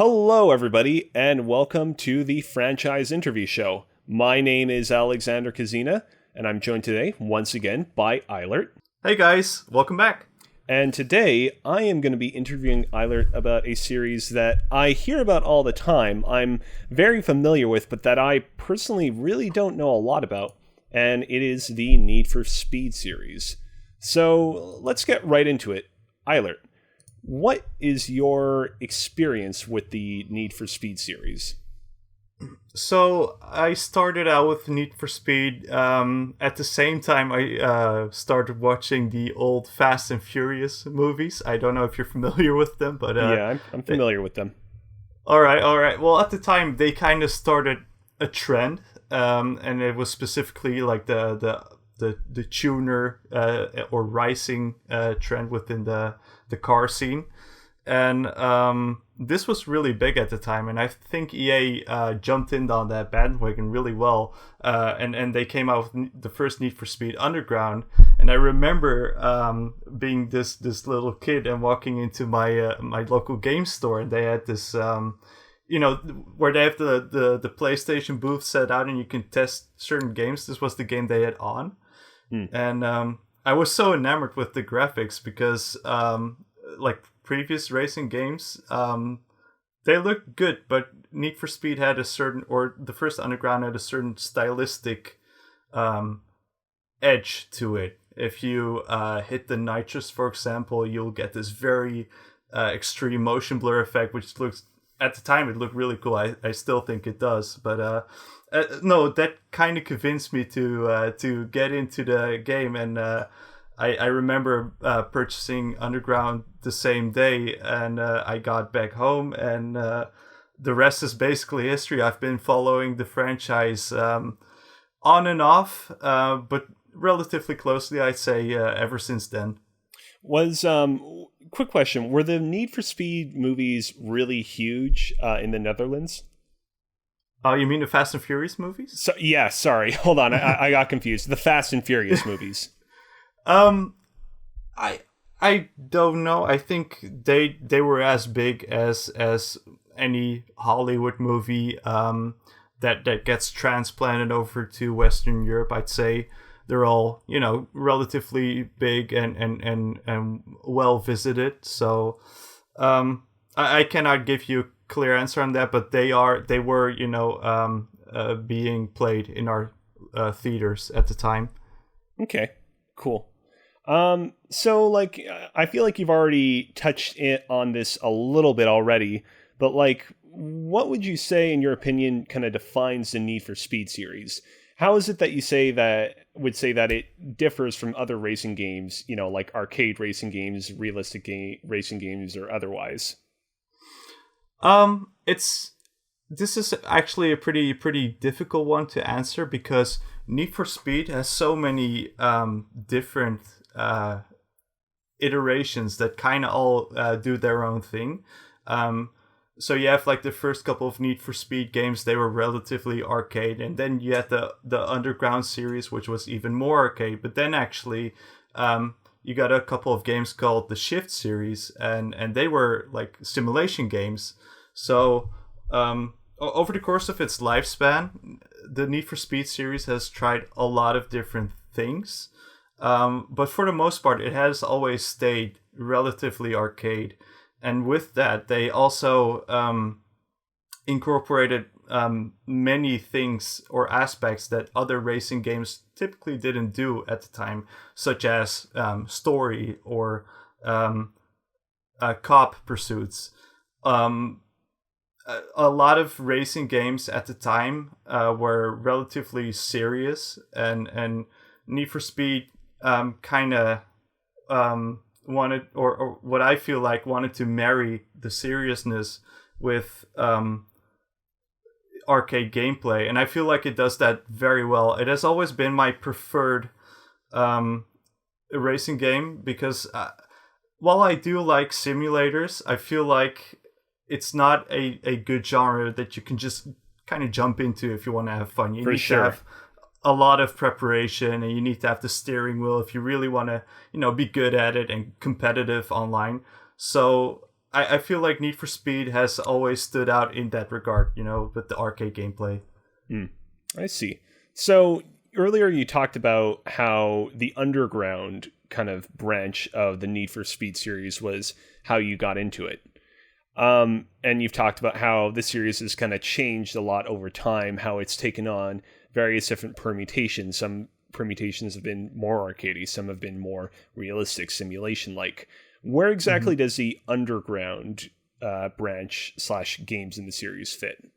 Hello, everybody, and welcome to the Franchise Interview Show. My name is Alexander Kazina, and I'm joined today, once again, by Ailert. Hey guys, welcome back. And today, I am going to be interviewing Ailert about a series that I hear about all the time, I'm very familiar with, but that I personally really don't know a lot about, and it is the Need for Speed series. So, let's get right into it. Ailert, what is your experience with the Need for Speed series? So I started out with Need for Speed. At the same time, I started watching the old Fast and Furious movies. I don't know if you're familiar with them, but yeah, I'm familiar with them. All right. Well, at the time, they kind of started a trend, and it was specifically like the tuner or racing trend within the car scene. And this was really big at the time, and I think EA jumped in on that bandwagon really well, and they came out with the first Need for Speed Underground. And I remember being this little kid and walking into my my local game store, and they had this where they have the PlayStation booth set out and you can test certain games. This was the game they had on. And I was so enamored with the graphics because like previous racing games, they looked good, but Need for Speed had a certain, or the first Underground had a certain stylistic edge to it. If you hit the nitrous, for example, you'll get this very extreme motion blur effect, which looks, at the time, it looked really cool. I still think it does, but no, that kind of convinced me to get into the game, and I remember purchasing Underground the same day, and I got back home, and the rest is basically history. I've been following the franchise on and off, but relatively closely, I'd say, ever since then. Quick question, were the Need for Speed movies really huge in the Netherlands? Oh, you mean the Fast and Furious movies? So, yeah, sorry. Hold on. I got confused. The Fast and Furious movies. I don't know. I think they were as big as any Hollywood movie that gets transplanted over to Western Europe. I'd say they're all, relatively big and well visited. So I cannot give you a clear answer on that, but they were being played in our theaters at the time. Okay, cool. So like, I feel like you've already touched on this a little bit already, but like, what would you say, in your opinion, kind of defines the Need for Speed series? How is it that you would say that it differs from other racing games, like arcade racing games, realistic racing games, or otherwise? This is actually a pretty difficult one to answer because Need for Speed has so many different iterations that kind of all do their own thing. So you have like the first couple of Need for Speed games, they were relatively arcade, and then you had the Underground series, which was even more arcade. But then actually, you got a couple of games called the Shift series, and they were like simulation games. So over the course of its lifespan, the Need for Speed series has tried a lot of different things. But for the most part, it has always stayed relatively arcade. And with that, they also incorporated many things or aspects that other racing games typically didn't do at the time, such as story or cop pursuits. A lot of racing games at the time were relatively serious, and Need for Speed kind of wanted, or what I feel like wanted to marry the seriousness with arcade gameplay, and I feel like it does that very well. It has always been my preferred racing game because while I do like simulators, I feel like it's not a good genre that you can just kind of jump into if you want to have fun. You need to have a lot of preparation, and you need to have the steering wheel if you really want to, be good at it and competitive online. So I feel like Need for Speed has always stood out in that regard, with the arcade gameplay. I see. So earlier you talked about how the underground kind of branch of the Need for Speed series was how you got into it. And you've talked about how the series has kind of changed a lot over time, how it's taken on various different permutations. Some permutations have been more arcadey, some have been more realistic, simulation-like. Where exactly does the underground branch / games in the series fit?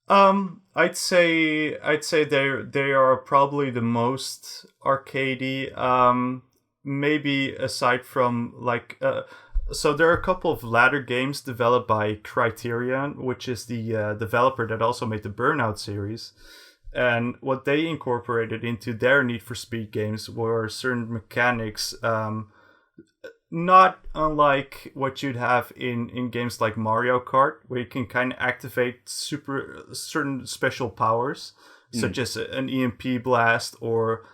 I'd say they are probably the most arcadey. Maybe aside from so there are a couple of ladder games developed by Criterion, which is the developer that also made the Burnout series. And what they incorporated into their Need for Speed games were certain mechanics, not unlike what you'd have in games like Mario Kart, where you can kind of activate certain special powers, such as an EMP blast or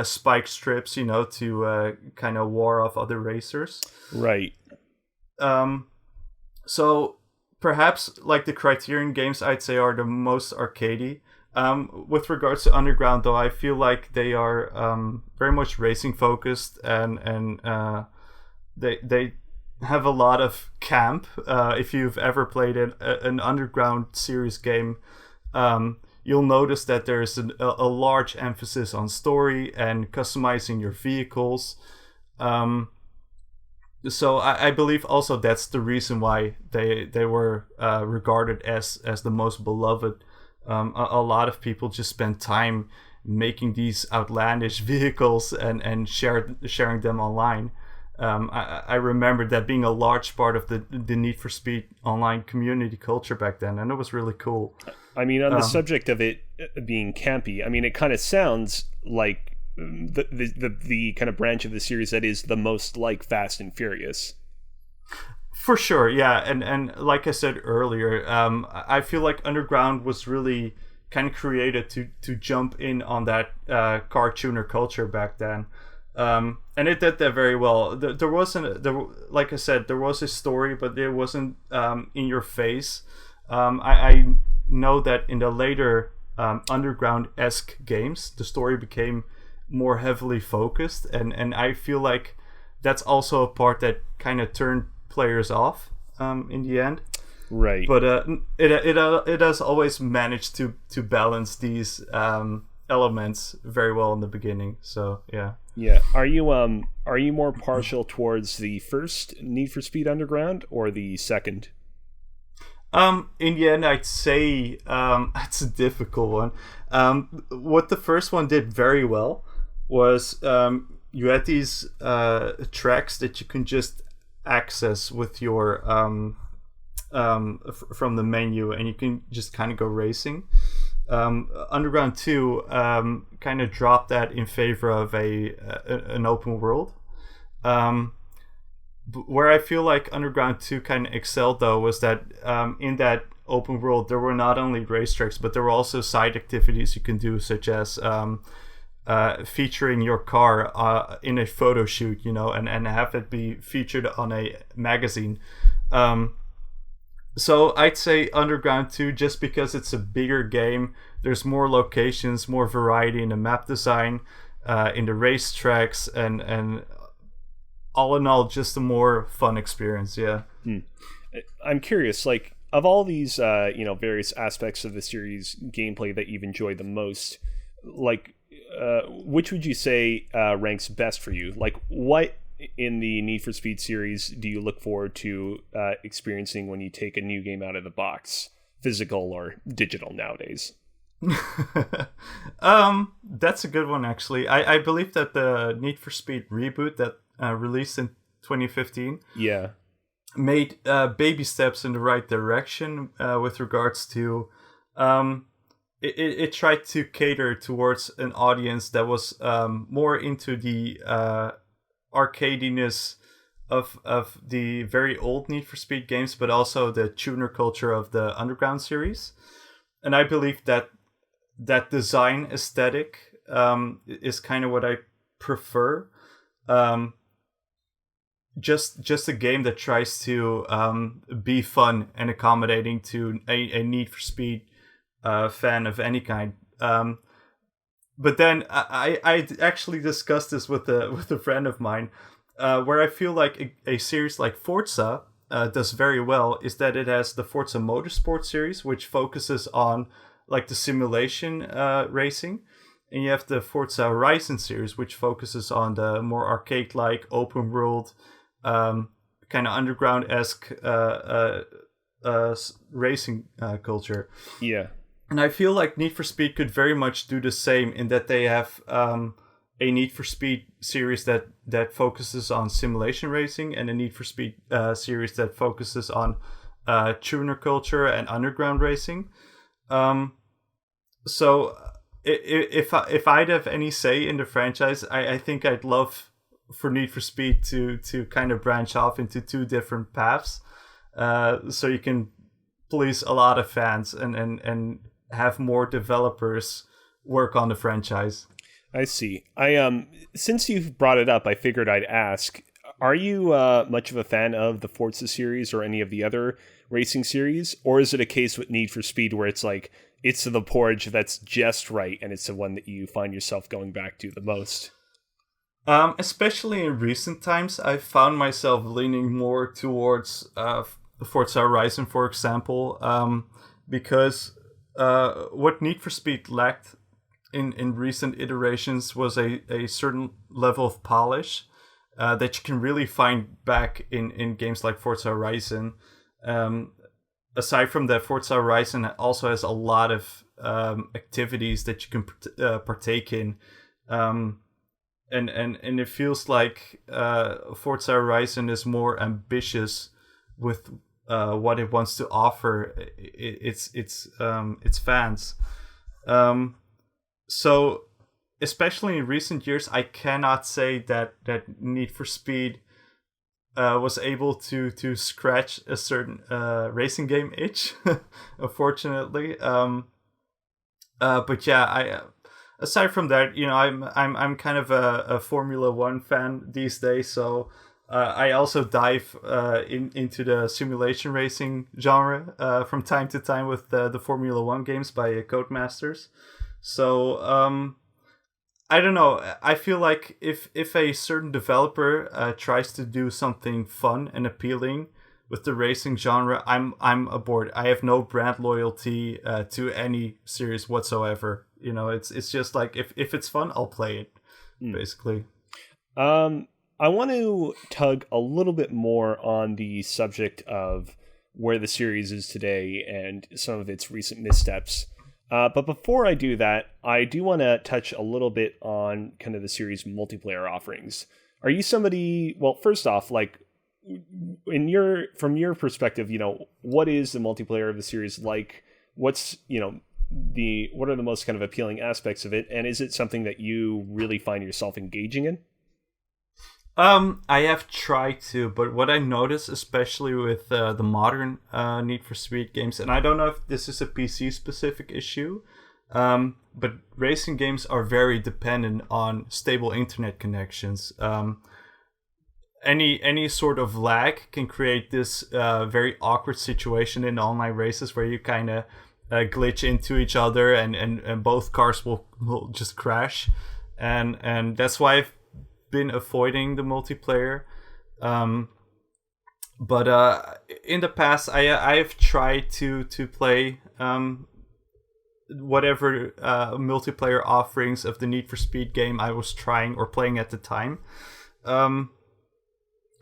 spike strips, to kind of war off other racers. Right. So perhaps like the Criterion games, I'd say are the most arcadey. With regards to Underground, though, I feel like they are very much racing focused, and they have a lot of camp. If you've ever played an Underground series game, you'll notice that there's a large emphasis on story and customizing your vehicles. So I believe also that's the reason why they were regarded as the most beloved. A lot of people just spend time making these outlandish vehicles and sharing them online. I remember that being a large part of the Need for Speed online community culture back then, and it was really cool. I mean, on the subject of it being campy, I mean, it kind of sounds like the kind of branch of the series that is the most like Fast and Furious. For sure, yeah, and like I said earlier, I feel like Underground was really kind of created to jump in on that car tuner culture back then, and it did that very well. Like I said, there was a story, but it wasn't in your face. I know that in the later Underground-esque games, the story became more heavily focused, and I feel like that's also a part that kind of turned players off in the end, right? But it has always managed to balance these elements very well in the beginning. So yeah. Are you more partial towards the first Need for Speed Underground or the second? In the end, I'd say it's a difficult one. What the first one did very well was you had these tracks that you can just access with your from the menu, and you can just kind of go racing. Underground 2 kind of dropped that in favor of an open world. Where I feel like Underground 2 kind of excelled, though, was that in that open world there were not only racetracks, but there were also side activities you can do, such as featuring your car in a photo shoot, and have it be featured on a magazine. So I'd say Underground 2, just because it's a bigger game, there's more locations, more variety in the map design, in the racetracks, and all in all, just a more fun experience. Yeah. I'm curious, like, of all these various aspects of the series gameplay that you've enjoyed the most, like, which would you say ranks best for you? Like, what in the Need for Speed series do you look forward to experiencing when you take a new game out of the box, physical or digital nowadays? That's a good one, actually. I believe that the Need for Speed reboot that released in 2015 made baby steps in the right direction with regards to it tried to cater towards an audience that was more into the arcadiness of the very old Need for Speed games, but also the tuner culture of the Underground series. And I believe that design aesthetic is kind of what I prefer. just a game that tries to be fun and accommodating to a Need for Speed fan of any kind. But then I actually discussed this with a friend of mine, where I feel like a series like Forza does very well is that it has the Forza Motorsport series, which focuses on like the simulation racing, and you have the Forza Horizon series, which focuses on the more arcade-like, open-world, kind of underground-esque racing culture. Yeah. And I feel like Need for Speed could very much do the same in that they have a Need for Speed series that focuses on simulation racing, and a Need for Speed series that focuses on tuner culture and underground racing. So if I'd have any say in the franchise, I think I'd love for Need for Speed to kind of branch off into two different paths, so you can please a lot of fans and have more developers work on the franchise. I see. Since you've brought it up, I figured I'd ask, are you much of a fan of the Forza series or any of the other racing series? Or is it a case with Need for Speed where it's like, it's the porridge that's just right, and it's the one that you find yourself going back to the most? Especially in recent times, I've found myself leaning more towards Forza Horizon, for example, because what Need for Speed lacked in recent iterations was a certain level of polish that you can really find back in games like Forza Horizon. Aside from that, Forza Horizon also has a lot of activities that you can partake in. And it feels like Forza Horizon is more ambitious with what it wants to offer its fans. So, especially in recent years, I cannot say that Need for Speed was able to scratch a certain racing game itch, unfortunately. But yeah, aside from that, I'm kind of a Formula One fan these days, so I also dive into the simulation racing genre from time to time with the Formula One games by Codemasters. So I don't know. I feel like if a certain developer tries to do something fun and appealing with the racing genre, I'm aboard. I have no brand loyalty to any series whatsoever. It's just like if it's fun, I'll play it. Basically. I want to tug a little bit more on the subject of where the series is today and some of its recent missteps. But before I do that, I do want to touch a little bit on kind of the series multiplayer offerings. Are you somebody, well, first off, like from your perspective, what is the multiplayer of the series like? What's, what are the most kind of appealing aspects of it? And is it something that you really find yourself engaging in? I have tried to, but what I notice, especially with the modern Need for Speed games, and I don't know if this is a PC specific issue, but racing games are very dependent on stable internet connections. Any sort of lag can create this very awkward situation in online races where you kind of glitch into each other and both cars will just crash, and that's why I've been avoiding the multiplayer, but in the past I've tried to play whatever multiplayer offerings of the Need for Speed game I was trying or playing at the time. I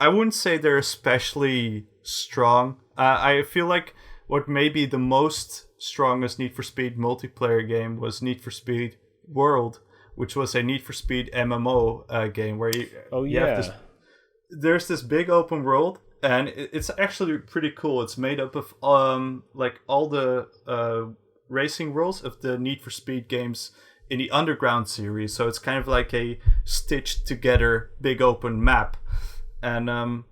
wouldn't say they're especially strong. I feel like what may be the most strongest Need for Speed multiplayer game was Need for Speed World, which was a Need for Speed MMO game where you have there's this big open world, and it's actually pretty cool. It's made up of like all the racing worlds of the Need for Speed games in the Underground series. So it's kind of like a stitched together big open map, and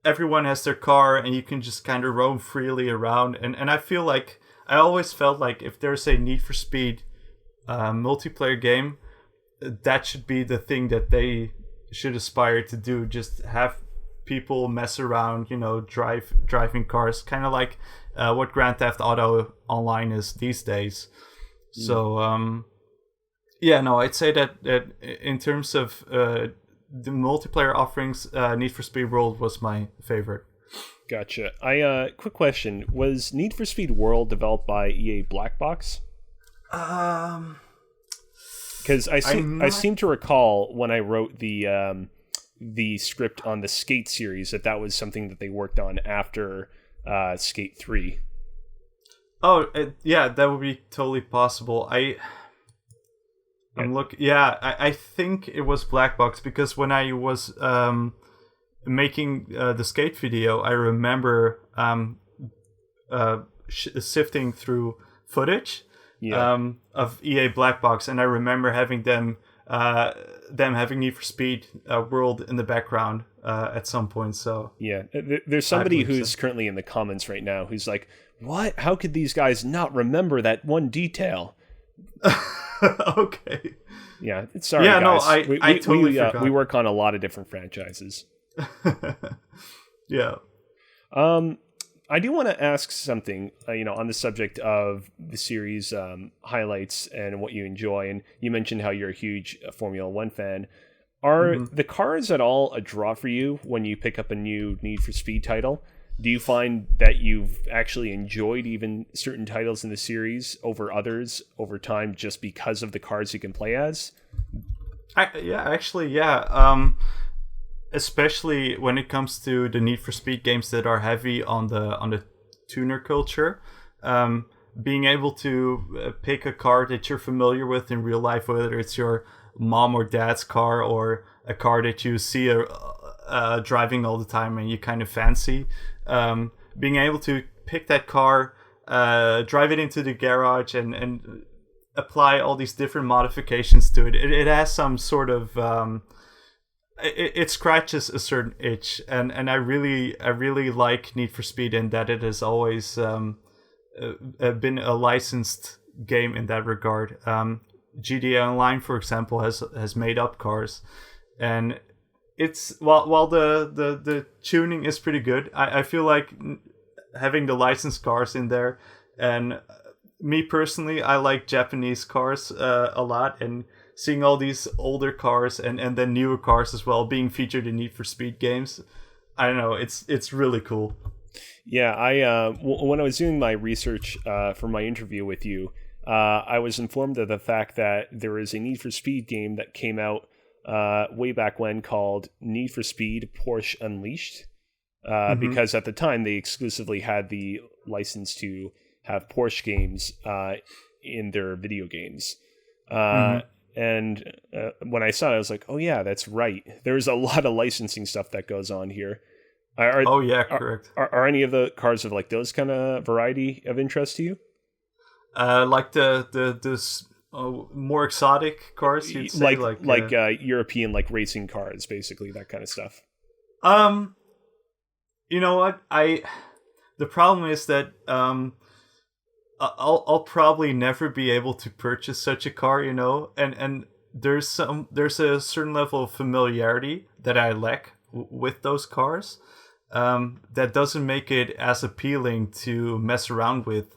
everyone has their car, and you can just kind of roam freely around. And I feel like I always felt like if there's a Need for Speed multiplayer game, that should be the thing that they should aspire to do. Just have people mess around, driving cars, kind of like what Grand Theft Auto Online is these days. So I'd say that in terms of the multiplayer offerings, Need for Speed World was my favorite. Gotcha. Quick question: was Need for Speed World developed by EA Black Box? Because I seem to recall when I wrote the script on the Skate series that was something that they worked on after Skate 3. Oh, that would be totally possible. I think it was Black Box, because when I was making the Skate video, I remember sifting through footage of EA Black Box, and I remember having them having Need for Speed World in the background at some point. So there's somebody who's currently in the comments right now who's like, "What? How could these guys not remember that one detail?" Okay. Yeah, sorry, guys. No, I totally forgot. We work on a lot of different franchises. Yeah. I do want to ask something, on the subject of the series highlights and what you enjoy. And you mentioned how you're a huge Formula One fan. Are the cars at all a draw for you when you pick up a new Need for Speed title? Do you find that you've actually enjoyed even certain titles in the series over others over time just because of the cars you can play as? Especially when it comes to the Need for Speed games that are heavy on the tuner culture, being able to pick a car that you're familiar with in real life, whether it's your mom or dad's car or a car that you see driving all the time and you kind of fancy, being able to pick that car, drive it into the garage and apply all these different modifications to it. It has some sort of it scratches a certain itch, and I really like Need for Speed in that it has always been a licensed game in that regard. GTA Online, for example, has made up cars, and it's while the tuning is pretty good, I feel like having the licensed cars in there, and me personally, I like Japanese cars a lot, and seeing all these older cars and then newer cars as well being featured in Need for Speed games, I don't know, it's really cool. Yeah, when I was doing my research for my interview with you, I was informed of the fact that there is a Need for Speed game that came out way back when called Need for Speed Porsche Unleashed, because at the time they exclusively had the license to have Porsche games in their video games. And when I saw it, I was like, oh yeah, that's right. There's a lot of licensing stuff that goes on here. Correct. Are any of the cars of like those kind of variety of interest to you? Like the more exotic cars, you'd say, like European like racing cars, basically that kind of stuff. You know what? The problem is that I'll probably never be able to purchase such a car, and there's a certain level of familiarity that I lack with those cars, that doesn't make it as appealing to mess around with,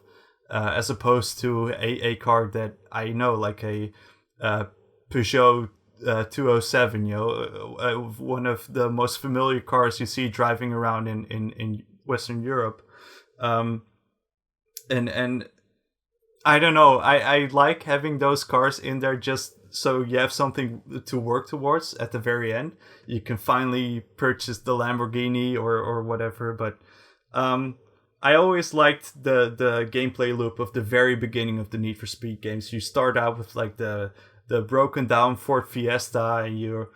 as opposed to a car that I know, like a Peugeot 207, one of the most familiar cars you see driving around in Western Europe. And I don't know, I like having those cars in there just so you have something to work towards at the very end. You can finally purchase the Lamborghini or whatever, but I always liked the gameplay loop of the very beginning of the Need for Speed games. You start out with like the broken down Ford Fiesta, and you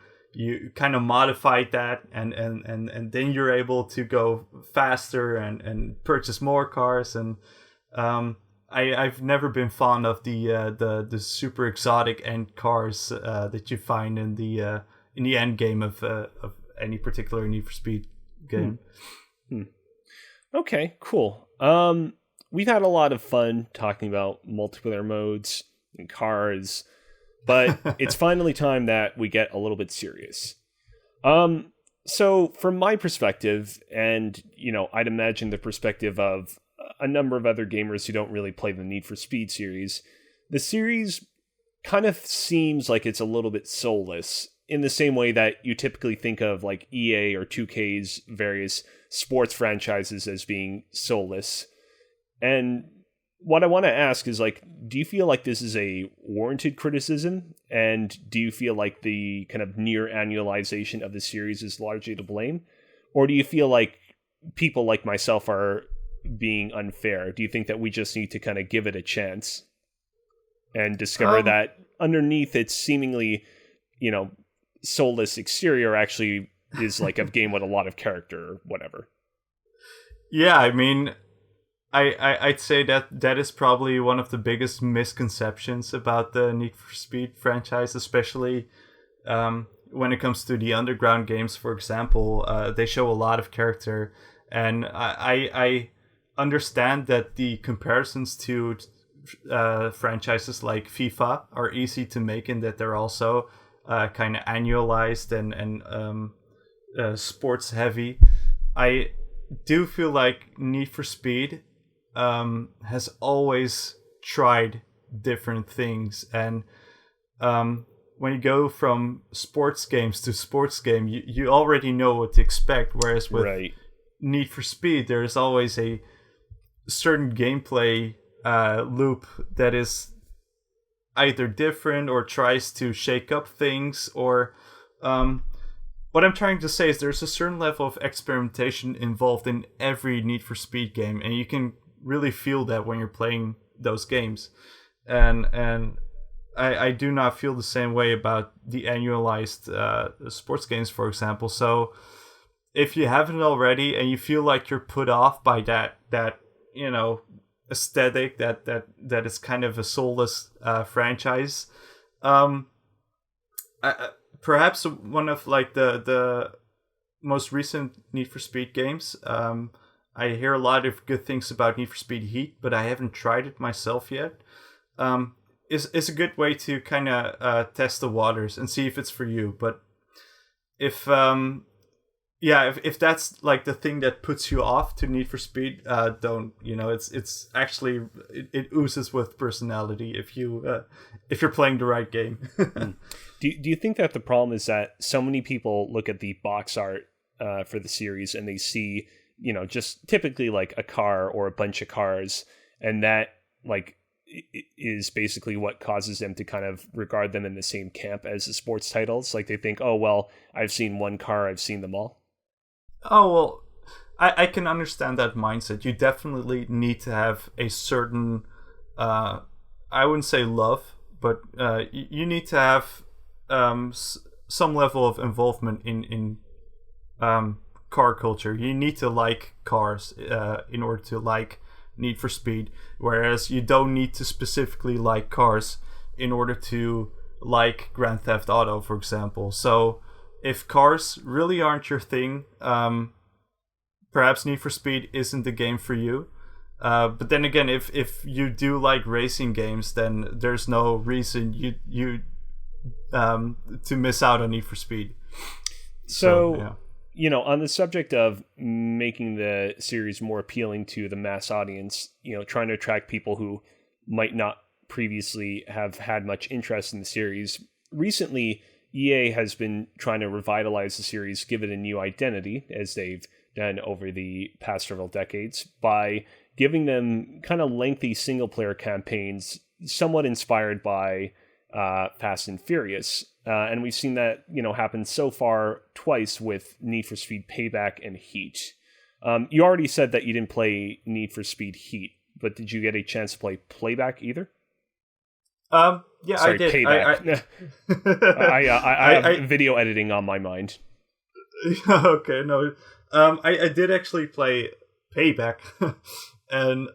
kind of modified that, and then you're able to go faster and purchase more cars. And I've never been fond of the super exotic end cars that you find in the end game of any particular Need for Speed game. Okay, cool. We've had a lot of fun talking about multiplayer modes and cars, but it's finally time that we get a little bit serious. So from my perspective, and I'd imagine the perspective of a number of other gamers who don't really play the Need for Speed series, the series kind of seems like it's a little bit soulless in the same way that you typically think of like EA or 2K's various sports franchises as being soulless. And what I want to ask is, like, do you feel like this is a warranted criticism? And do you feel like the kind of near annualization of the series is largely to blame? Or do you feel like people like myself are being unfair? Do you think that we just need to kind of give it a chance and discover that underneath its seemingly, soulless exterior actually is like a game with a lot of character or whatever? Yeah, I mean, I'd say that is probably one of the biggest misconceptions about the Need for Speed franchise, especially when it comes to the underground games, for example. They show a lot of character, and I understand that the comparisons to franchises like FIFA are easy to make in that they're also kind of annualized and sports heavy. I do feel like Need for Speed has always tried different things, and when you go from sports games to sports game, you already know what to expect, whereas with Need for Speed there's always a certain gameplay loop that is either different or tries to shake up things, or what I'm trying to say is there's a certain level of experimentation involved in every Need for Speed game, and you can really feel that when you're playing those games. And I do not feel the same way about the annualized sports games, for example. So if you haven't already and you feel like you're put off by that aesthetic that is kind of a soulless franchise, perhaps one of like the most recent Need for Speed games, I hear a lot of good things about Need for Speed Heat, but I haven't tried it myself yet. Is a good way to kind of test the waters and see if it's for you. But if that's like the thing that puts you off to Need for Speed, don't. It's actually it oozes with personality if you're playing the right game. Do you think that the problem is that so many people look at the box art for the series and they see, just typically like a car or a bunch of cars, and that like is basically what causes them to kind of regard them in the same camp as the sports titles? Like they think, oh, well, I've seen one car, I've seen them all. Oh, well, I can understand that mindset. You definitely need to have a certain, I wouldn't say love, but you need to have some level of involvement in car culture. You need to like cars in order to like Need for Speed, whereas you don't need to specifically like cars in order to like Grand Theft Auto, for example. So if cars really aren't your thing, perhaps Need for Speed isn't the game for you. But then again, if you do like racing games, then there's no reason you to miss out on Need for Speed. So yeah. On the subject of making the series more appealing to the mass audience, trying to attract people who might not previously have had much interest in the series, recently EA has been trying to revitalize the series, give it a new identity, as they've done over the past several decades, by giving them kind of lengthy single-player campaigns, somewhat inspired by Fast and Furious. And we've seen that, happen so far twice with Need for Speed Payback and Heat. You already said that you didn't play Need for Speed Heat, but did you get a chance to play Playback either? Yeah, Sorry, I did. Payback. I have video editing on my mind. Okay, no. I did actually play Payback. And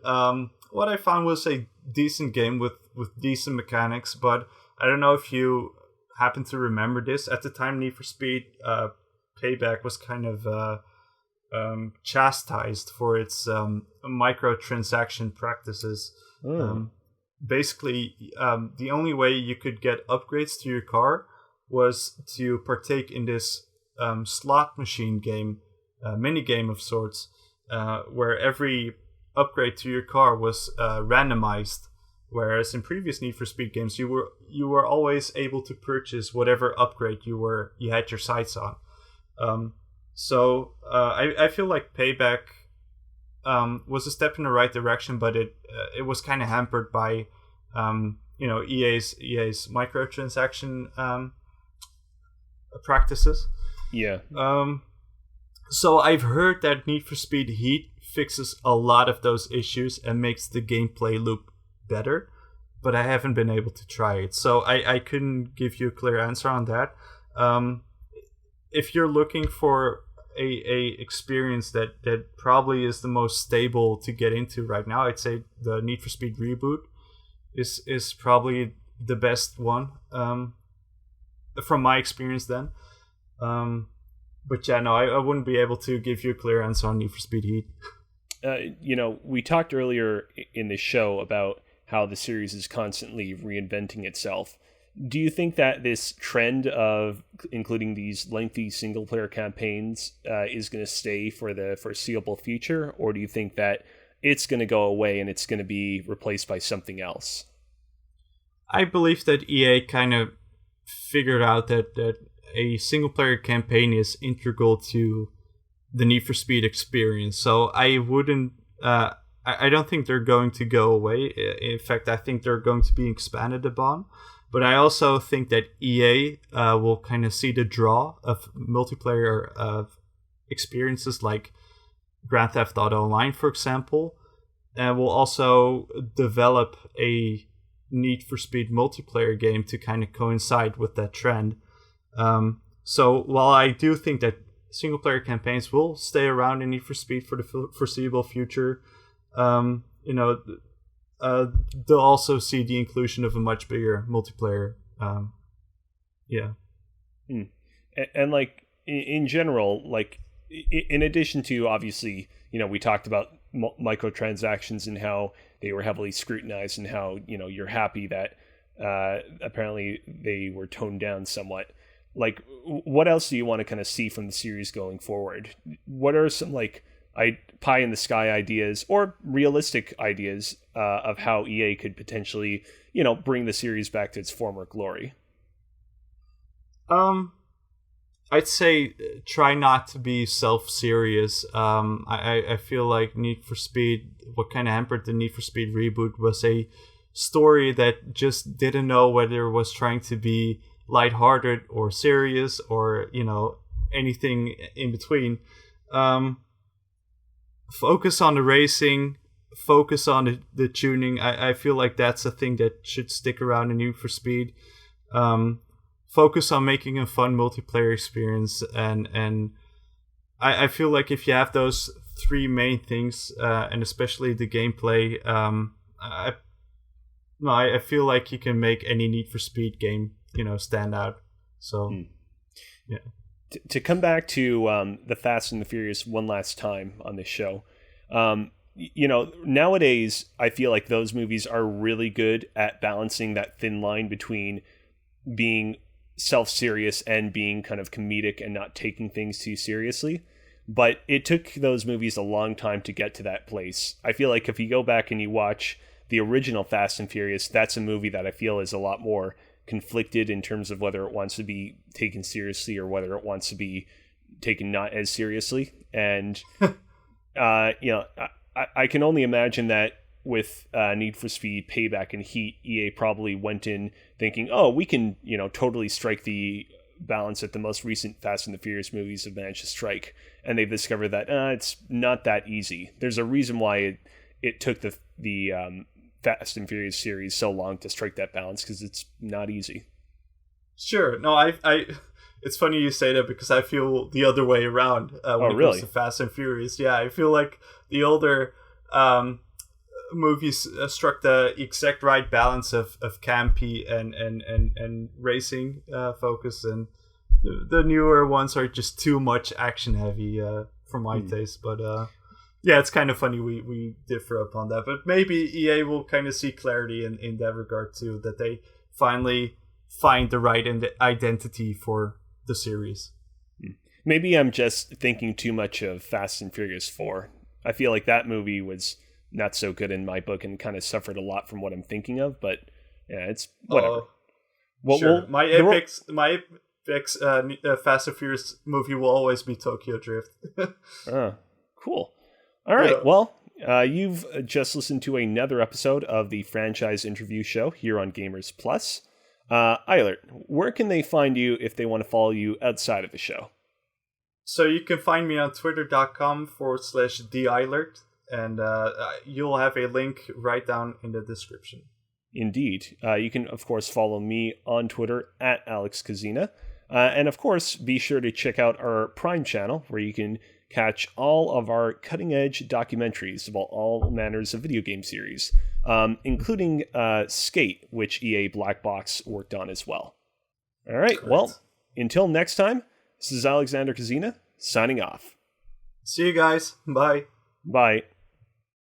what I found was a decent game with decent mechanics, but I don't know if you happen to remember this. At the time, Need for Speed Payback was kind of chastised for its microtransaction practices. Basically, the only way you could get upgrades to your car was to partake in this slot machine game, mini game of sorts, where every upgrade to your car was randomized. Whereas in previous Need for Speed games, you were always able to purchase whatever upgrade you had your sights on. So I feel like Payback was a step in the right direction, but it was kind of hampered by EA's microtransaction practices. Yeah. So I've heard that Need for Speed Heat fixes a lot of those issues and makes the gameplay loop better, but I haven't been able to try it, so I couldn't give you a clear answer on that. If you're looking for a experience that probably is the most stable to get into right now, I'd say the Need for Speed Reboot is probably the best one from my experience then. But yeah, no, I wouldn't be able to give you a clear answer on Need for Speed Heat. We talked earlier in the show about how the series is constantly reinventing itself. Do you think that this trend of including these lengthy single-player campaigns is going to stay for the foreseeable future, or do you think that it's going to go away and it's going to be replaced by something else? I believe that EA kind of figured out that a single-player campaign is integral to the Need for Speed experience. So I wouldn't... I don't think they're going to go away. In fact, I think they're going to be expanded upon. But I also think that EA will kind of see the draw of multiplayer experiences like Grand Theft Auto Online, for example, and will also develop a Need for Speed multiplayer game to kind of coincide with that trend. So while I do think that single-player campaigns will stay around in Need for Speed for the foreseeable future, they'll also see the inclusion of a much bigger multiplayer. And like in general, like in addition to obviously, we talked about microtransactions and how they were heavily scrutinized and how, you're happy that apparently they were toned down somewhat. Like, what else do you want to kind of see from the series going forward? What are some pie in the sky ideas or realistic ideas of how EA could potentially, bring the series back to its former glory? I'd say try not to be self-serious. I feel like Need for Speed, what kind of hampered the Need for Speed reboot was a story that just didn't know whether it was trying to be lighthearted or serious or, anything in between. Focus on the racing, focus on the tuning. I feel like that's a thing that should stick around in Need for Speed. Focus on making a fun multiplayer experience, and I feel like if you have those three main things, and especially the gameplay, I feel like you can make any Need for Speed game, stand out. So, yeah. To come back to the Fast and the Furious one last time on this show, nowadays I feel like those movies are really good at balancing that thin line between being self-serious and being kind of comedic and not taking things too seriously. But it took those movies a long time to get to that place. I feel like if you go back and you watch the original Fast and Furious, that's a movie that I feel is a lot more conflicted in terms of whether it wants to be taken seriously or whether it wants to be taken not as seriously. And I can only imagine that with Need for Speed, Payback, and Heat, EA probably went in thinking, oh, we can totally strike the balance that the most recent Fast and the Furious movies have managed to strike, and they've discovered that it's not that easy. There's a reason why it took the Fast and Furious series so long to strike that balance, because it's not easy. Sure. No, I it's funny you say that, because I feel the other way around when it comes to Fast and Furious. Yeah, I feel like the older movies struck the exact right balance of campy and racing focus, and the newer ones are just too much action heavy for my taste. But yeah, it's kind of funny we differ upon that. But maybe EA will kind of see clarity in that regard too, that they finally find the right identity for the series. Maybe I'm just thinking too much of Fast and Furious 4. I feel like that movie was not so good in my book and kind of suffered a lot from what I'm thinking of, but yeah, it's whatever. Sure. My epic Fast and Furious movie will always be Tokyo Drift. Cool. All right. Yeah. Well, you've just listened to another episode of the Franchise Interview Show here on Gamers Plus. Ailert, where can they find you if they want to follow you outside of the show? So you can find me on twitter.com/theailert, and you'll have a link right down in the description. Indeed. You can, of course, follow me on Twitter @AlexKazina. And, of course, be sure to check out our Prime channel, where you can catch all of our cutting-edge documentaries about all manners of video game series, including Skate, which EA Black Box worked on as well. All right, correct. Well, until next time, this is Alexander Kazina, signing off. See you guys. Bye. Bye.